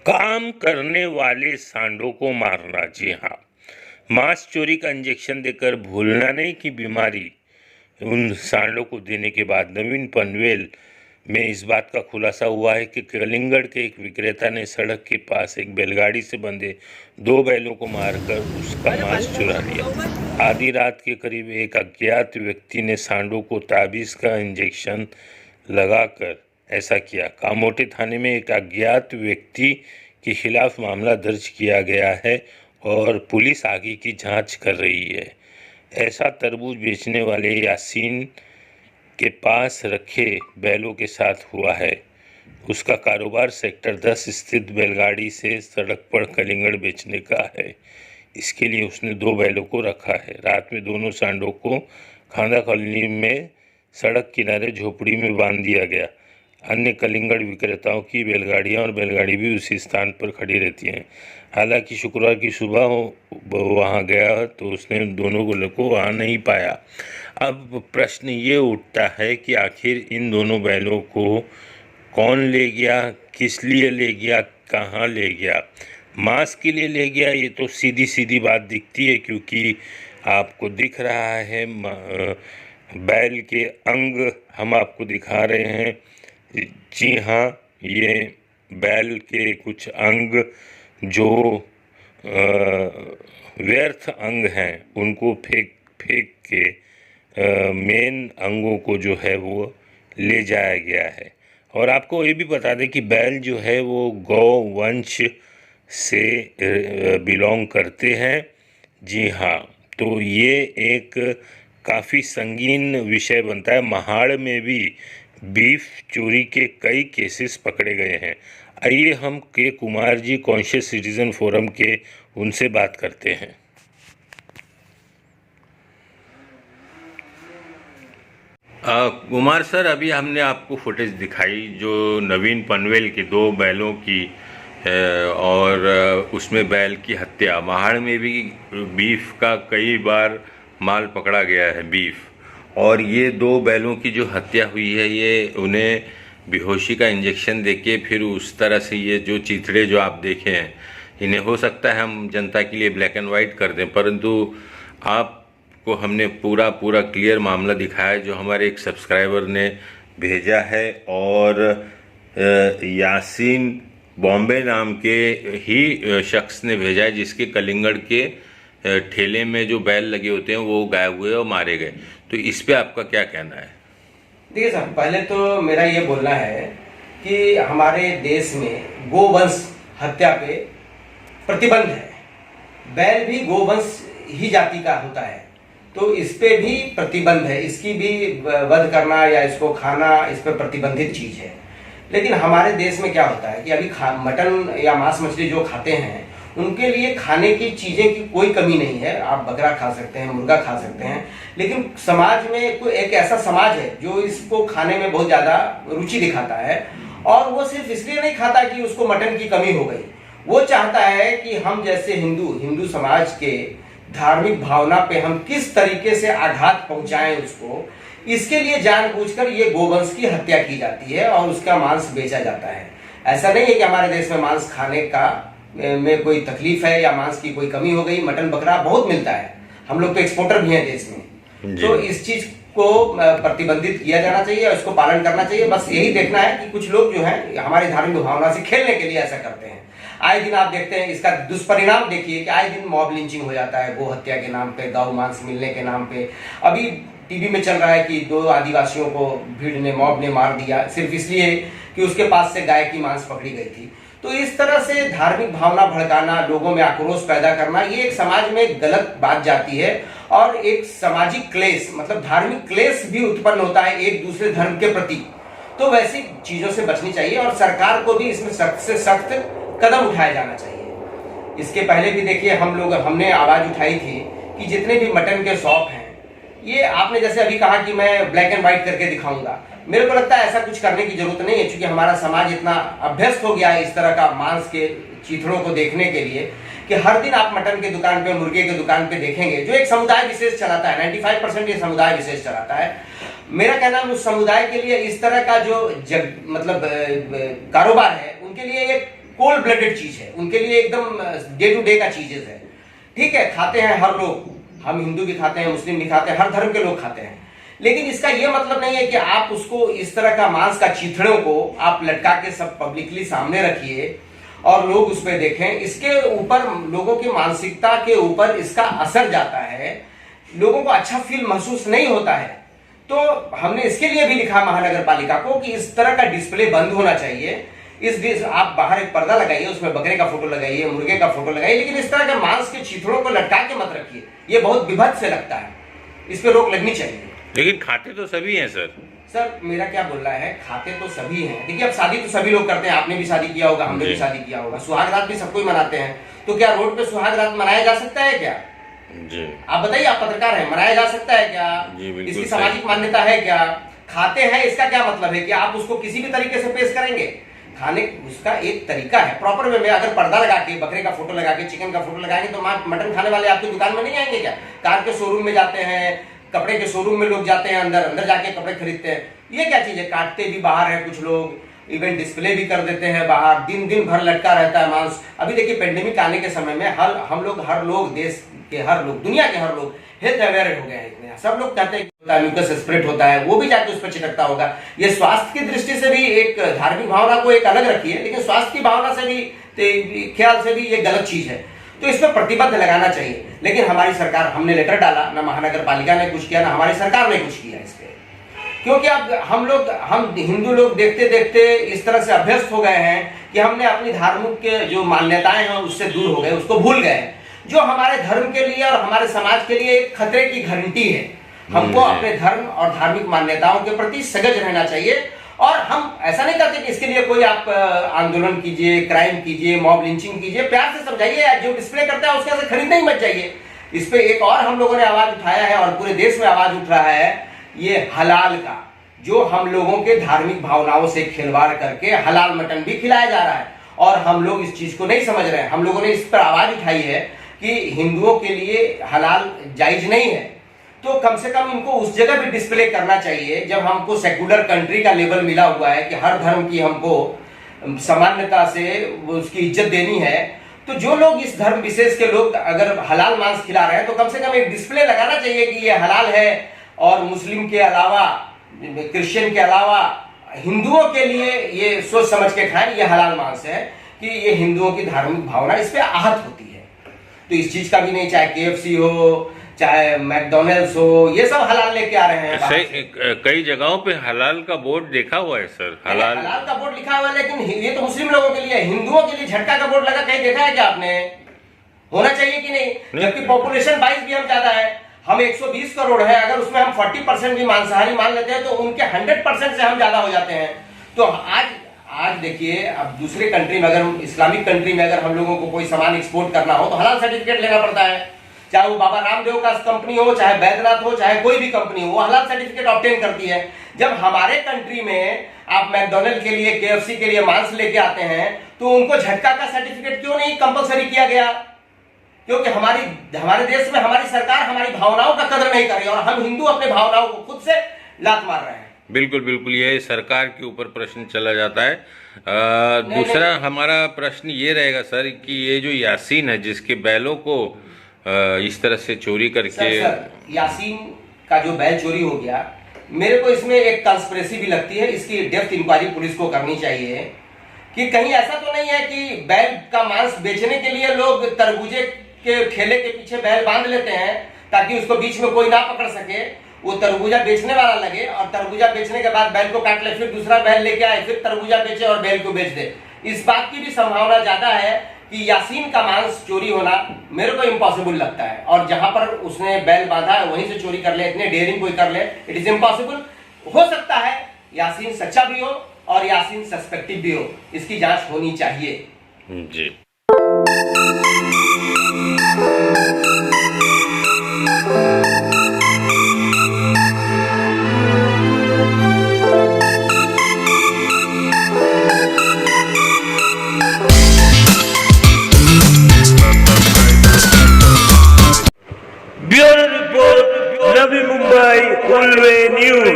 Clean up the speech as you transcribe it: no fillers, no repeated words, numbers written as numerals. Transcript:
काम करने वाले सांडों को मारना। जी हाँ, मांस चोरी का इंजेक्शन देकर भूलना नहीं की बीमारी उन सांडों को देने के बाद नवीन पनवेल में इस बात का खुलासा हुआ है कि कलिंगड़ के एक विक्रेता ने सड़क के पास एक बैलगाड़ी से बंधे 2 बैलों को मारकर उसका मांस चुरा लिया। आधी रात के करीब एक अज्ञात व्यक्ति ने सांडों को ताबीज़ का इंजेक्शन लगाकर ऐसा किया। कामोटे थाने में एक अज्ञात व्यक्ति के खिलाफ मामला दर्ज किया गया है और पुलिस आगे की जांच कर रही है। ऐसा तरबूज बेचने वाले यासीन के पास रखे बैलों के साथ हुआ है। उसका कारोबार सेक्टर 10 स्थित बैलगाड़ी से सड़क पर कलिंगड़ बेचने का है। इसके लिए उसने 2 बैलों को रखा है। रात में दोनों सांडों को खांदा कॉलोनी में सड़क किनारे झोपड़ी में बांध दिया गया। अन्य कलिंगड़ विक्रेताओं की बैलगाड़ियां और बैलगाड़ी भी उसी स्थान पर खड़ी रहती हैं। हालांकि शुक्रवार की सुबह वहां गया तो उसने दोनों को वहां नहीं पाया। अब प्रश्न ये उठता है कि आखिर इन दोनों बैलों को कौन ले गया, किस लिए ले गया, कहाँ ले गया। मांस के लिए ले गया ये तो सीधी सीधी बात दिखती है, क्योंकि आपको दिख रहा है बैल के अंग हम आपको दिखा रहे हैं। जी हाँ, ये बैल के कुछ अंग जो व्यर्थ अंग हैं उनको फेंक के मेन अंगों को जो है वो ले जाया गया है। और आपको ये भी बता दें कि बैल जो है वो गौ वंश से बिलोंग करते हैं। जी हाँ, तो ये एक काफ़ी संगीन विषय बनता है। महाड़ में भी बीफ चोरी के कई केसेस पकड़े गए हैं। आइए हम के Kumar ji conscious citizen forum के उनसे बात करते हैं। कुमार सर, अभी हमने आपको फुटेज दिखाई जो नवीन पनवेल के 2 बैलों की और उसमें बैल की हत्या। महाड़ में भी बीफ का कई बार माल पकड़ा गया है, बीफ। और ये 2 बैलों की जो हत्या हुई है ये उन्हें बेहोशी का इंजेक्शन देके फिर उस तरह से ये जो चिथड़े जो आप देखे हैं इन्हें हो सकता है हम जनता के लिए ब्लैक एंड वाइट कर दें, परंतु आपको हमने पूरा क्लियर मामला दिखाया जो हमारे एक सब्सक्राइबर ने भेजा है। और यासीन बॉम्बे नाम के ही शख्स ने भेजा है जिसके कलिंगड़ के ठेले में जो बैल लगे होते हैं वो गायब हुए और मारे गए। तो इस पे आपका क्या कहना है? देखिए सर, पहले तो मेरा ये बोलना है कि हमारे देश में गोवंश हत्या पे प्रतिबंध है। बैल भी गोवंश ही जाति का होता है, तो इस पे भी प्रतिबंध है। इसकी भी वध करना या इसको खाना इस पर प्रतिबंधित चीज है। लेकिन हमारे देश में क्या होता है कि अभी मटन या मांस मछली जो खाते हैं उनके लिए खाने की चीजें की कोई कमी नहीं है। आप बकरा खा सकते हैं, मुर्गा खा सकते हैं, लेकिन समाज में कोई एक ऐसा समाज है जो इसको खाने में बहुत ज्यादा रुचि दिखाता है। और वो सिर्फ इसलिए नहीं खाता कि उसको मटन की कमी हो गई, वो चाहता है कि हम जैसे हिंदू समाज के धार्मिक भावना पे हम किस तरीके से आघात पहुंचाएं उसको, इसके लिए जानबूझकर ये गोवंश की हत्या की जाती है और उसका मांस बेचा जाता है। ऐसा नहीं है कि हमारे देश में मांस खाने का में कोई तकलीफ है या मांस की कोई कमी हो गई। मटन बकरा बहुत मिलता है, हम लोग तो एक्सपोर्टर भी हैं देश में। तो इस चीज को प्रतिबंधित किया जाना चाहिए और इसको पालन करना चाहिए। बस यही देखना है कि कुछ लोग जो है हमारी धार्मिक भावना से खेलने के लिए ऐसा करते हैं। आए दिन आप देखते हैं इसका दुष्परिणाम देखिए कि आए दिन मॉब लिंचिंग हो जाता है गो हत्या के नाम पे, गौ मांस मिलने के नाम पे। अभी टीवी में चल रहा है कि 2 आदिवासियों को भीड़ ने मॉब ने मार दिया सिर्फ इसलिए कि उसके पास से गाय की मांस पकड़ी गई थी। तो इस तरह से धार्मिक भावना भड़काना, लोगों में आक्रोश पैदा करना, ये एक समाज में गलत बात जाती है और एक सामाजिक क्लेश मतलब धार्मिक क्लेश भी उत्पन्न होता है एक दूसरे धर्म के प्रति। तो वैसी चीजों से बचनी चाहिए और सरकार को भी इसमें सख्त से सख्त कदम उठाया जाना चाहिए। इसके पहले भी देखिए हमने आवाज उठाई थी कि जितने भी मटन के शॉप हैं, ये आपने जैसे अभी कहा कि मैं ब्लैक एंड व्हाइट करके दिखाऊंगा, मेरे को लगता है ऐसा कुछ करने की जरूरत नहीं है, क्योंकि हमारा समाज इतना अभ्यस्त हो गया है इस तरह का मांस के चिथड़ों को देखने के लिए कि हर दिन आप मटन के दुकान पे, मुर्गे के दुकान पे देखेंगे, जो एक समुदाय विशेष चलाता है, 95% ये समुदाय विशेष चलाता है। मेरा कहना है उस समुदाय के लिए इस तरह का जो मतलब कारोबार है, उनके लिए एक कोल्ड ब्लडेड चीज है, उनके लिए एकदम डे टू डे का चीजेस है। ठीक है, खाते हैं हर लोग, हम हिंदू भी खाते हैं, मुस्लिम भी खाते हैं, हर धर्म के लोग खाते हैं, लेकिन इसका यह मतलब नहीं है कि आप उसको इस तरह का मांस का चीथड़ों को आप लटका के सब पब्लिकली सामने रखिए और लोग उस पर देखें। इसके ऊपर लोगों की मानसिकता के ऊपर इसका असर जाता है, लोगों को अच्छा फील महसूस नहीं होता है। तो हमने इसके लिए भी लिखा महानगर पालिका को कि इस तरह का डिस्प्ले बंद होना चाहिए। आप बाहर एक पर्दा लगाइए, उसमें बकरे का फोटो लगाइए, मुर्गे का फोटो लगाइए, लेकिन इस तरह के मांस के चीथड़ों को लटका के मत रखिए, ये बहुत विभत्स से लगता है, इस पे रोक लगनी चाहिए। लेकिन खाते तो सभी हैं सर मेरा क्या बोलना है, खाते तो सभी हैं। देखिए अब शादी तो सभी लोग करते हैं, आपने भी शादी किया होगा, हमने भी शादी किया होगा, सुहाग रात भी सबको ही मनाते हैं। तो क्या रोड पे सुहाग रात मनाया जा सकता है क्या? जी आप बताइए, आप पत्रकार हैं, मनाया जा सकता है क्या? इसकी सामाजिक मान्यता है क्या? खाते हैं, इसका क्या मतलब है कि आप उसको किसी भी तरीके से पेश करेंगे? खाने उसका एक तरीका है प्रॉपर वे में। अगर पर्दा लगा के, बकरे का फोटो लगा के, चिकन का फोटो लगाएंगे तो मटन खाने वाले आपकी दुकान में नहीं आएंगे क्या? कार के शोरूम में जाते हैं, कपड़े के शोरूम में लोग जाते हैं, अंदर जाके कपड़े खरीदते हैं। ये क्या चीज है? काटते भी बाहर है कुछ लोग, इवेंट डिस्प्ले भी कर देते हैं बाहर, दिन भर लटका रहता है मांस। अभी देखिए पेंडेमिक आने के समय में हर लोग देश के हर लोग, दुनिया के हर लोग हेल्थ अवेयर हो गए हैं इतने। सब लोग कहते हैं म्यूकस स्प्रेड होता है, वो भी जाके उस पर चिटकता होगा। ये स्वास्थ्य की दृष्टि से भी एक धार्मिक भावना को एक अलग रखी है, लेकिन स्वास्थ्य की भावना से भी ख्याल से भी ये गलत चीज है। तो इसमें प्रतिबद्ध लगाना चाहिए, लेकिन हमारी सरकार, हमने लेटर डाला, ना महानगर पालिका ने कुछ किया, ना हमारी सरकार ने कुछ किया इस पे। क्योंकि अब हम हिंदू लोग देखते देखते इस तरह से अभ्यस्त हो गए हैं कि हमने अपनी धार्मिक के जो मान्यताएं हैं उससे दूर हो गए, उसको भूल गए, जो हमारे धर्म के लिए और हमारे समाज के लिए एक खतरे की घंटी है। हमको अपने धर्म और धार्मिक मान्यताओं के प्रति सजग रहना चाहिए। और हम ऐसा नहीं करते कि इसके लिए कोई आप आंदोलन कीजिए, क्राइम कीजिए, मॉब लिंचिंग कीजिए, प्यार से समझाइए, जो डिस्प्ले करता है उसके से खरीदने ही मत जाइए। इस पे एक और हम लोगों ने आवाज उठाया है और पूरे देश में आवाज उठ रहा है, ये हलाल का, जो हम लोगों के धार्मिक भावनाओं से खिलवाड़ करके हलाल मटन भी खिलाया जा रहा है और हम लोग इस चीज को नहीं समझ रहे हैं। हम लोगों ने इस पर आवाज उठाई है कि हिंदुओं के लिए हलाल जायज नहीं है, तो कम से कम इनको उस जगह भी डिस्प्ले करना चाहिए जब हमको सेक्युलर कंट्री का लेवल मिला हुआ है कि हर धर्म की हमको सामान्यता से उसकी इज्जत देनी है। तो जो लोग इस धर्म विशेष के लोग अगर हलाल मांस खिला रहे हैं तो कम से कम एक डिस्प्ले लगाना चाहिए कि ये हलाल है, और मुस्लिम के अलावा, क्रिश्चियन के अलावा हिंदुओं के लिए ये सोच समझ के खाएं, ये हलाल मांस है, कि ये हिंदुओं की धार्मिक भावना इस पे आहत होती है। तो इस चीज का भी नहीं, चाहे KFC हो, चाहे मैकडोनल्ड्स हो, ये सब हलाल लेके आ रहे हैं। कई जगहों पे हलाल का बोर्ड देखा हुआ है सर, हलाल का बोर्ड लिखा हुआ है, लेकिन ये तो मुस्लिम लोगों के लिए, हिंदुओं के लिए झटका का बोर्ड लगा, कहीं देखा है क्या आपने? होना चाहिए कि नहीं? जबकि पॉपुलेशन 22 भी हम ज्यादा है, हम 120 करोड़ है, अगर उसमें हम 40% भी मांसाहारी मान लेते हैं तो उनके 100% से हम ज्यादा हो जाते हैं। तो आज देखिए, अब दूसरे कंट्री में, अगर इस्लामिक कंट्री में अगर हम लोगों को कोई सामान एक्सपोर्ट करना हो तो हलाल सर्टिफिकेट लेना पड़ता है, चाहे वो बाबा रामदेव का कंपनी हो, चाहे बैद्यनाथ हो, चाहे कोई भी कंपनी हो, वो हलाल सर्टिफिकेट ऑब्टेन करती है। जब हमारे कंट्री में आप मैकडोनल्ड के लिए, KFC के लिए मांस लेके आते हैं तो उनको झटका का सर्टिफिकेट क्यों नहीं कंपलसरी किया गया? क्योंकि हमारे देश में हमारी सरकार हमारी भावनाओं का कदर नहीं कर रही और हम हिंदू अपने भावनाओं को खुद से लात मार रहे हैं। बिल्कुल, ये सरकार के ऊपर प्रश्न चला जाता है। दूसरा हमारा प्रश्न ये रहेगा सर कि ये जो यासीन है, जिसके बैलों को इस तरह से चोरी करके सर, यासीन का जो बैल चोरी हो गया, मेरे को इसमें एक कंस्पिरेसी भी लगती है। इसकी डेप्थ इंक्वायरी पुलिस को करनी चाहिए कि कहीं ऐसा तो नहीं है कि बैल का मांस बेचने के लिए लोग तरबूजे के ठेले के पीछे बैल बांध लेते हैं ताकि उसको बीच में कोई ना पकड़ सके, वो तरबूजा बेचने वाला लगे और तरबूजा बेचने के बाद बैल को काट ले, फिर दूसरा बैल लेके आए, फिर तरबूजा बेचे और बैल को बेच दे। इस बात की भी संभावना ज्यादा है कि यासीन का मांस चोरी होना मेरे को इम्पॉसिबल लगता है, और जहां पर उसने बैल बांधा है वहीं से चोरी कर ले, इतने डेयरिंग कोई कर ले, इट इज इम्पॉसिबल। हो सकता है यासीन सच्चा भी हो और यासीन सस्पेक्टिव भी हो, इसकी जांच होनी चाहिए। जी।